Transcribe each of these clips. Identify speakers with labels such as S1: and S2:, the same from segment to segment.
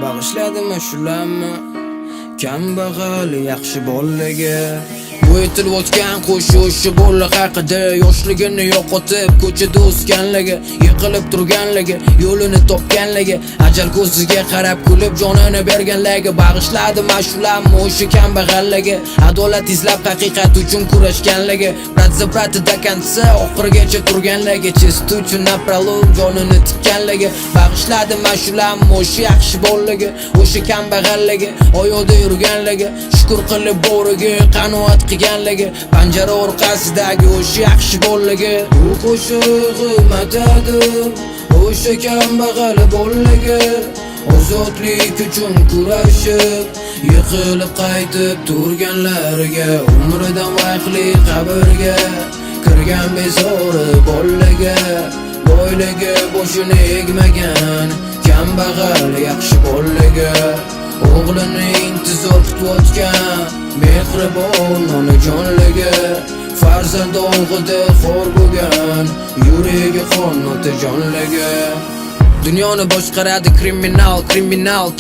S1: Bag'ishladim shularni kambag'al yaxshi bolaga. Bu etilib o'tgan qo'shishi bola haqida, yoshligini yo'qotib ko'chada o'sganligi, yiqilib turganligi, yo'lini topganligi, ajal ko'ziga qarab kulib jonini berganligi. Bag'ishladim shularni o'sha kambag'alligi, adolat izlab haqiqat uchun kurashganligi, bratza kansa oxirigacha turganligi, chest uchun napralov jonini tikkanligi. Bag'ishladim shularni o'sha yaxshi bolaga, o'sha kambag'alligi, oyoqda yurganligi, shukr qilib boriga qanoat qilganligi, panjara orqasidagi o'sha yaxshi bolaga. Bu qo'shig'i madadim o'sha kambag'al bolaga, ozodlik uchun kurashib yiqilib qaytib turganlarga, umridan vaqtli qabrga kirgan bezori bolaga, boyligi boshini egmagan kambag'al yaxshi bolaga, o'g'lini intizor kutayotgan mehribon onajonligi, farzand o'g'ida xor bo'lgan yuragi qon otajonligi. Dunyoni boshqaradi kriminal,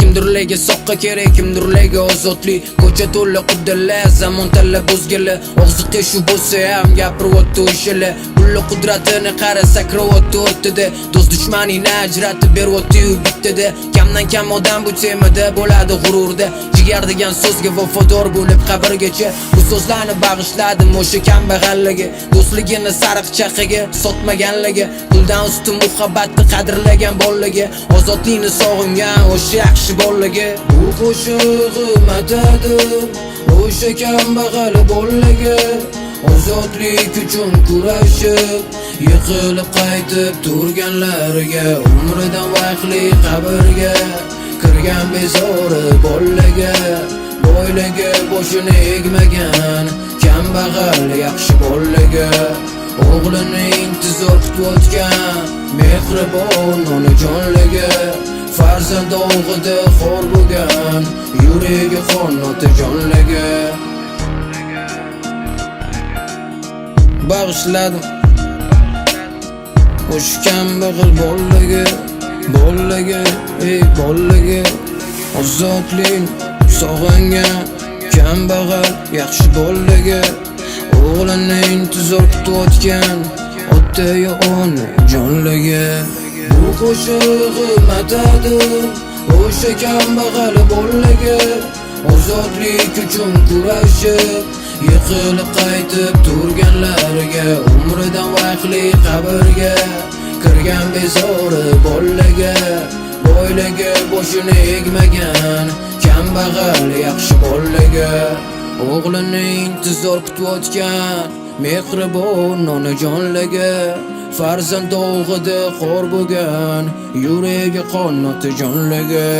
S1: kimdirlarga soqqa kerak, kimdirlarga ozodlik. Ko'cha to'la quddalar, zamon tanlab o'zgalar, og'zi teshu bo'lsa ham gapiryapti o'shalar. Pulli qudratini qara sakrayapti o'rtada, do'st dushmanini ajratib beryapti bittada. Kamdan kam odam bu temada bo'ladi g'ururda, jigar degan so'zga vafodor bo'lib qabrgacha. Bu so'zlarni bag'ishladim o'sha kambag'alligi, do'stligini sariq chaqaga sotmaganligi, puldan ustun muhabbatni qadrlagan bolaga, ozodlikni sog'ingan o'sha yaxshi bolaga. Bu qo'shig'i madadim o'sha kambag'al bolaga, ozodlik uchun kurashib yiqilib qaytib turganlarga, umridan vaqtli qabrga kirgan bezori bolaga, boyligi boshini egmagan kambag'al yaxshi bolaga, o'g'lini intizor kutayotgan mehribon onajonligi, farzand o'g'ida xor bo'lgan yuragi qon otajonligi. Bag'ishladim o'sha kambag'al bolaga, bolaga, ozodlik sog'ingan kambag'al yaxshi bolaga, o'g'lini intizor kutayotgan ota-yu ona jonligi. Bu qo'shig'i madadim o'sha kambag'al bolaga, ozodlik uchun kurashib yiqilib qaytib turganlarga, umridan vaqtli qabrga kirgan bezori bolaga, boyligi boshini egmagan kambag'al yaxshi bolaga, o'g'lini intizor kutayotgan mehribon onajonligi, farzand o'g'ida xor bo'lgan yuragi qon otajonligi.